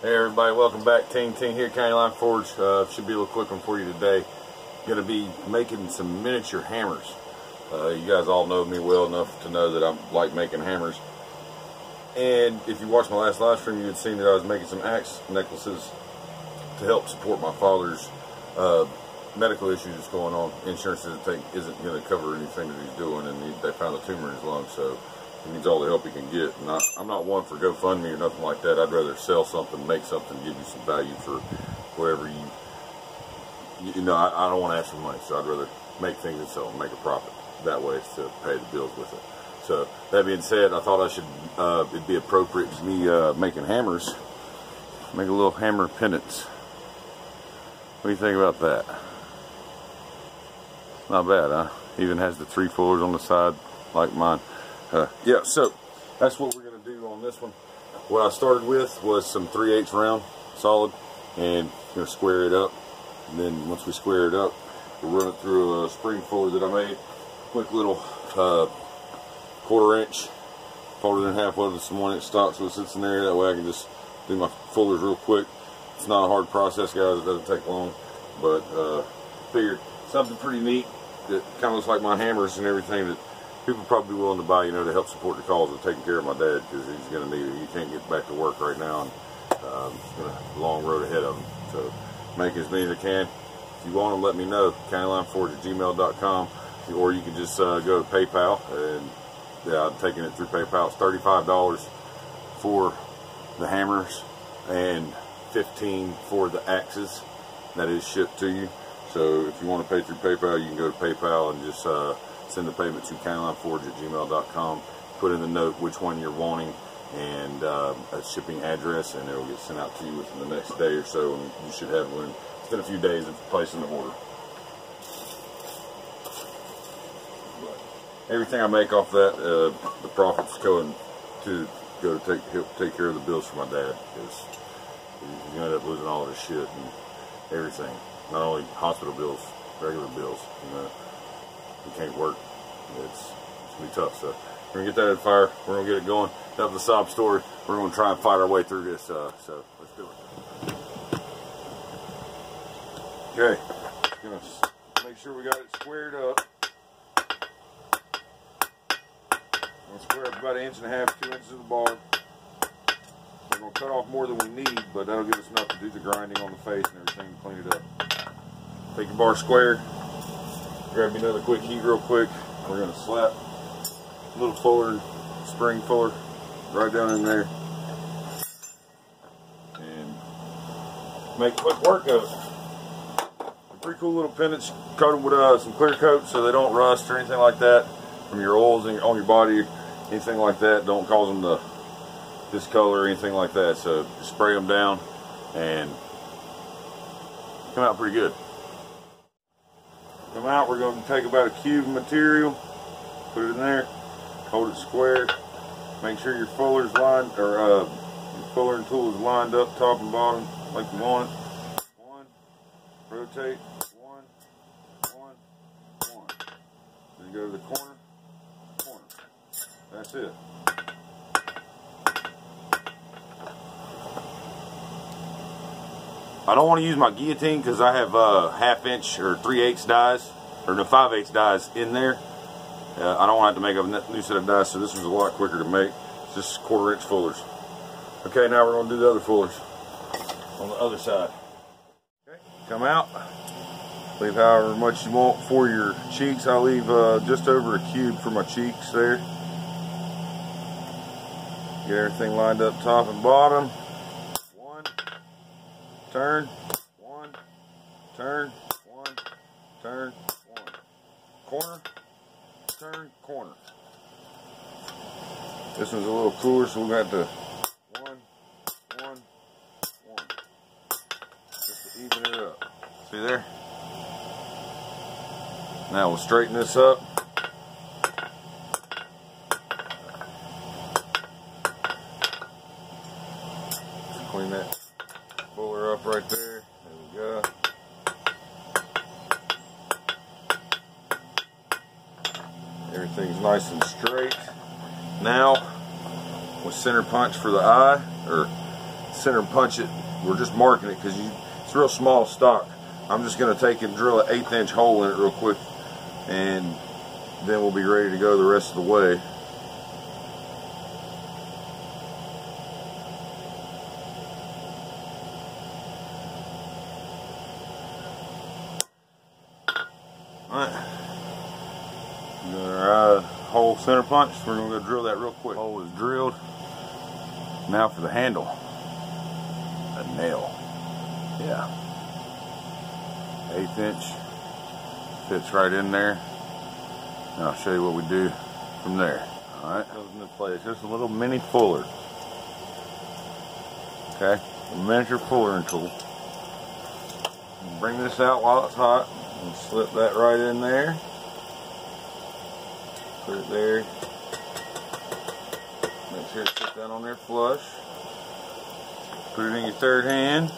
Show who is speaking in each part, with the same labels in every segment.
Speaker 1: Hey everybody, welcome back. Ting here, County Line Forge. Should be a little quick one for you today. Going to be making some miniature hammers. You guys all know me well enough to know that I like making hammers. And if you watched my last live stream, you had seen that I was making some axe necklaces to help support my father's medical issues that's going on. Insurance isn't going to cover anything that he's doing, and they found a tumor in his lung, so he needs all the help he can get. And I'm not one for GoFundMe or nothing like that. I'd rather sell something, make something, give you some value for whatever you know. I don't want to ask for money, so I'd rather make things and sell them, make a profit. That way it's to pay the bills with it. So that being said, I thought it'd be appropriate to me making hammers. Make a little hammer pendants. What do you think about that? Not bad, huh? Even has the 3 fullers on the side like mine. Yeah, so that's what we're going to do on this one. What I started with was some 3/8 round solid, and going to square it up. And then once we square it up, we'll run it through a spring fuller that I made. Quick little 1/4 inch, fold it in half, welded some 1-inch stock so it sits in there. That way I can just do my fullers real quick. It's not a hard process, guys. It doesn't take long, but figured something pretty neat that kind of looks like my hammers and everything that people probably be willing to buy, you know, to help support the cause of taking care of my dad, because he's going to need it. He can't get back to work right now, and he's got a long road ahead of him. So make as many as I can. If you want them, let me know. CountyLineForge@gmail.com, or you can just go to PayPal, and yeah, I'm taking it through PayPal. It's $35 for the hammers and $15 for the axes. That is shipped to you. So if you want to pay through PayPal, you can go to PayPal and just send the payment to CountyLineForge@gmail.com. Put in the note which one you're wanting and a shipping address, and it will get sent out to you within the next day or so, and you should have one. It's been a few days of placing the order. Everything I make off that, the profits going to help take care of the bills for my dad, because he's going to end up losing all of his shit and everything. Not only hospital bills, regular bills. You know, he can't work. It's going to be tough. So we're going to get that in the fire. We're going to get it going. That's the sob story. We're going to try and fight our way through this. So let's do it. Okay. Going to make sure we got it squared up. I'm going to square up about 1.5 inches, 2 inches of the bar. We're going to cut off more than we need, but that'll give us enough to do the grinding on the face and everything and clean it up. Take your bar square, grab you another quick heat real quick. We're going to slap a little fuller, spring fuller, right down in there, and make quick work of it. Pretty cool little pendants, coated with some clear coat so they don't rust or anything like that from your oils on your body, anything like that. Don't cause them to discolor or anything like that. So just spray them down and come out pretty good. Come out, we're going to take about a cube of material, put it in there, hold it square, make sure your fuller's lined, or your fullering tool is lined up top and bottom like you want it. 1, rotate, 1, 1, 1. Then go to the corner, corner. That's it. I don't want to use my guillotine because I have 1/2 inch or 3/8 dies, or no, 5/8 dies in there. I don't want to have to make a new set of dies, so this was a lot quicker to make. It's just 1/4 inch fullers. Okay, now we're going to do the other fullers on the other side. Okay, come out. Leave however much you want for your cheeks. I'll leave just over a cube for my cheeks there. Get everything lined up top and bottom. Turn, 1, turn, 1, turn, 1. Corner, turn, corner. This one's a little cooler, so we're going to have to 1, 1, 1. Just to even it up. See there? Now we'll straighten this up. Clean that fuller up right there. There we go. Everything's nice and straight. Now, with center punch for the eye, or center punch it. We're just marking it because it's real small stock. I'm just going to take and drill an 1/8 inch hole in it real quick, and then we'll be ready to go the rest of the way. Alright, our hole center punch. We're going to go drill that real quick. Hole is drilled. Now for the handle. A nail. Yeah. 1/8 inch. Fits right in there. And I'll show you what we do from there. Alright, goes into place. Just a little mini fuller. Okay, a miniature fullering tool. Bring this out while it's hot. And slip that right in there. Put it there. Make sure it sits down on there flush. Put it in your third hand.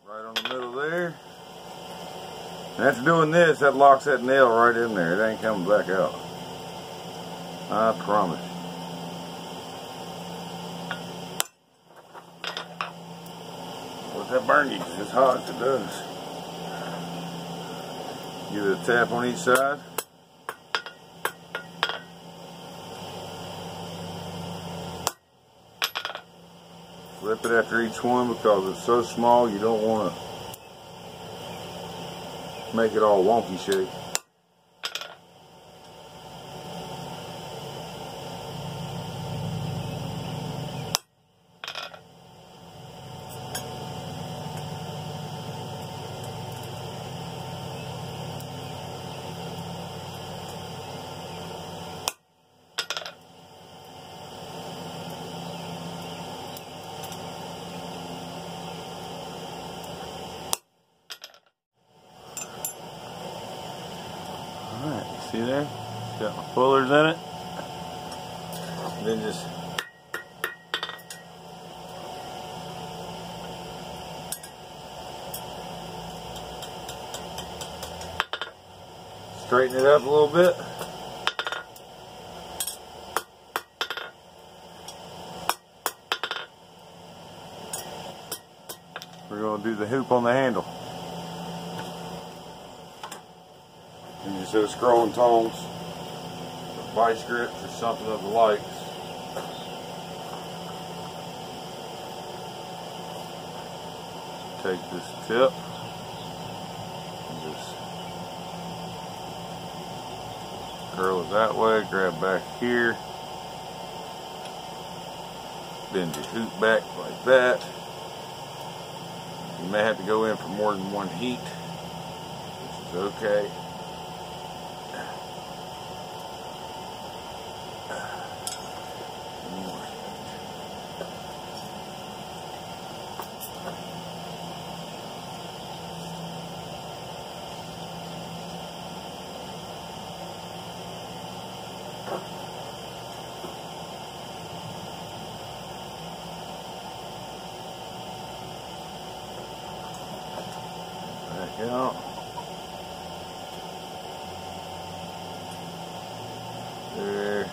Speaker 1: Right on the middle there. And after doing this, that locks that nail right in there. It ain't coming back out. I promise. That burn you as hot as it does. Give it a tap on each side. Flip it after each one because it's so small you don't want to make it all wonky shape. Alright, see there? Got my fullers in it. And then just straighten it up a little bit. We're going to do the hoop on the handle. And instead of scrolling tongs, or vice grips, or something of the likes, take this tip and just curl it that way, grab back here, bend your hoop back like that. You may have to go in for more than one heat, which is okay. Back out. There.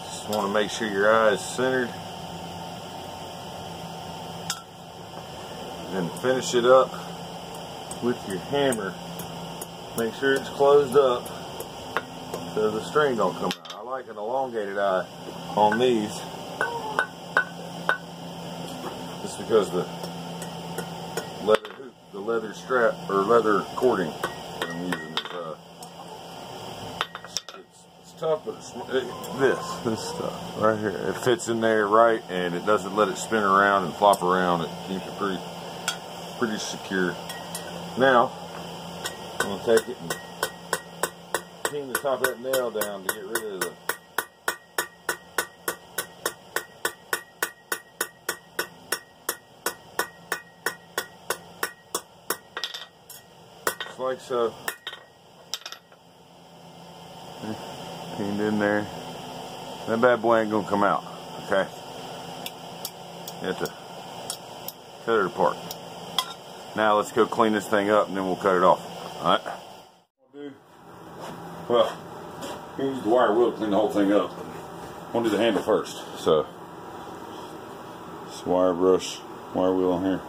Speaker 1: Just want to make sure your eye is centered. And then finish it up with your hammer. Make sure it's closed up so the string don't come out. I like an elongated eye on these just because the leather hoop, the leather strap or leather cording that I'm using is it's tough, but it's this stuff right here. It fits in there right, and it doesn't let it spin around and flop around. It keeps it pretty secure. Now I'm going to take it and pin the top of that nail down to get rid of the just like so. Pinned in there. That bad boy ain't going to come out, okay? You have to cut it apart. Now let's go clean this thing up and then we'll cut it off. Alright? Well, use the wire wheel to clean the whole thing up. I'm gonna do the handle first. So, this wire brush, wire wheel on here.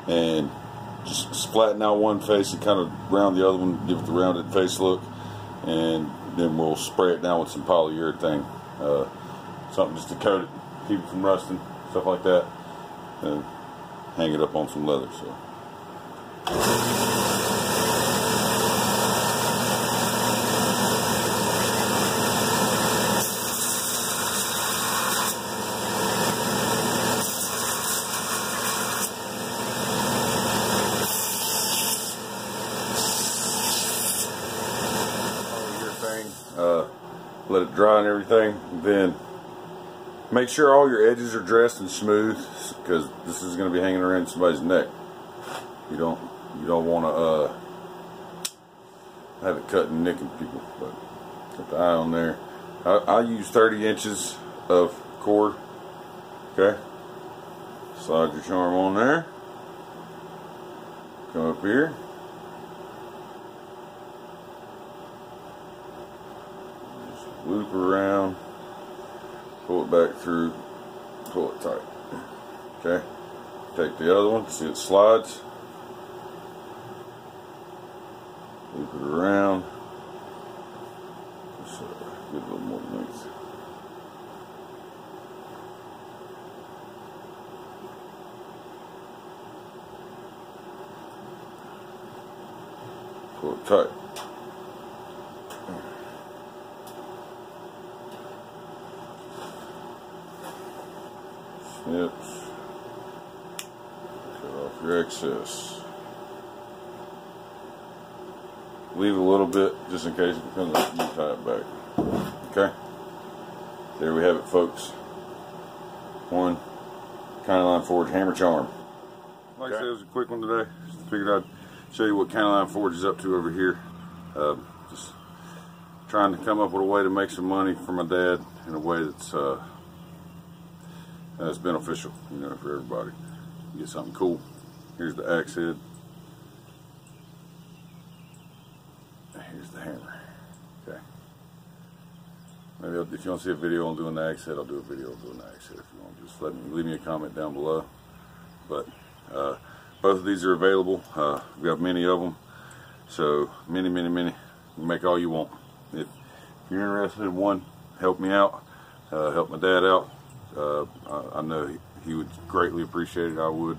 Speaker 1: And just flatten out one face and kind of round the other one, give it the rounded face look, and then we'll spray it down with some polyurethane, something just to coat it, keep it from rusting, stuff like that, and hang it up on some leather. So. Let it dry and everything. Then make sure all your edges are dressed and smooth, because this is going to be hanging around somebody's neck. You don't want to have it cut and nicking people. But put the eye on there. I use 30 inches of cord. Okay. Slide your charm on there. Come up here. Loop around, pull it back through, pull it tight. Okay, take the other one, see it slides, loop it around, just get a little more length. Pull it tight. Snips, cut off your excess. Leave a little bit just in case it becomes like you tie it back. Okay, there we have it, folks. One County Forge hammer charm. Like I said, it was a quick one today. Just figured I'd show you what County Forge is up to over here. Just trying to come up with a way to make some money for my dad in a way that's beneficial, you know, for everybody. You get something cool. Here's the axe head. Here's the hammer. Okay. Maybe if you want to see a video on doing the axe head, I'll do a video on doing the axe head. If you want, just leave me a comment down below. But both of these are available. We have many of them, so many. You can make all you want. If you're interested in one, help me out. Help my dad out. I know he would greatly appreciate it. I would.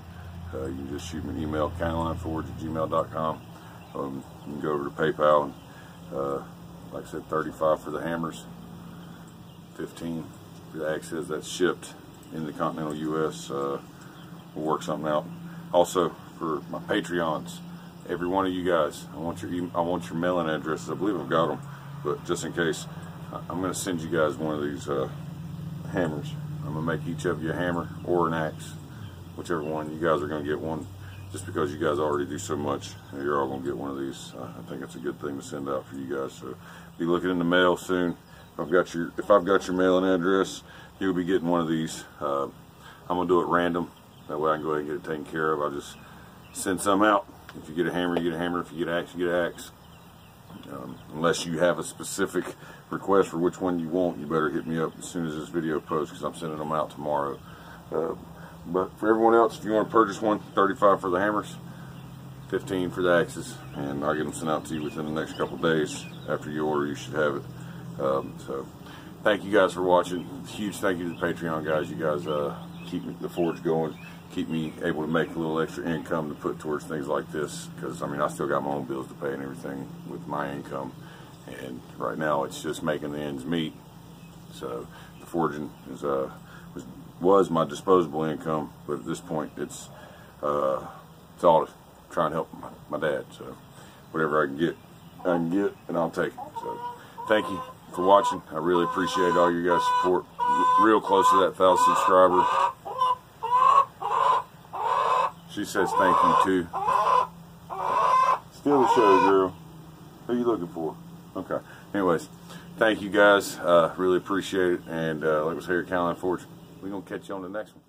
Speaker 1: You can just shoot me an email, countylineforge@gmail.com. You can go over to PayPal, and like I said, $35 for the hammers, $15 for the axes. That's shipped in the continental U.S. We'll work something out. Also, for my Patreons, every one of you guys, I want your mailing addresses. I believe I've got them, but just in case, I'm going to send you guys one of these hammers. I'm going to make each of you a hammer or an axe, whichever one. You guys are going to get one, just because you guys already do so much. You're all going to get one of these. I think it's a good thing to send out for you guys. So be looking in the mail soon. If I've got your mailing address, you'll be getting one of these. I'm going to do it random. That way I can go ahead and get it taken care of. I'll just send some out. If you get a hammer, you get a hammer. If you get an axe, you get an axe. Unless you have a specific request for which one you want, you better hit me up as soon as this video posts, because I'm sending them out tomorrow. But for everyone else, if you want to purchase one, $35 for the hammers, $15 for the axes, and I'll get them sent out to you within the next couple days. After you order, you should have it. So thank you guys for watching. Huge thank you to the Patreon guys. You guys keep the forge going, keep me able to make a little extra income to put towards things like this, because I mean, I still got my own bills to pay and everything with my income, and right now it's just making the ends meet. So the forging was my disposable income, but at this point it's all to try and help my dad. So whatever I can get, and I'll take it. So thank you for watching. I really appreciate all you guys' support. Real close to that 1,000 subscriber. She says thank you too. Steal the show, girl. Who are you looking for? Okay. Anyways, thank you guys. Really appreciate it. And like I was here at Caroline Forge, we're going to catch you on the next one.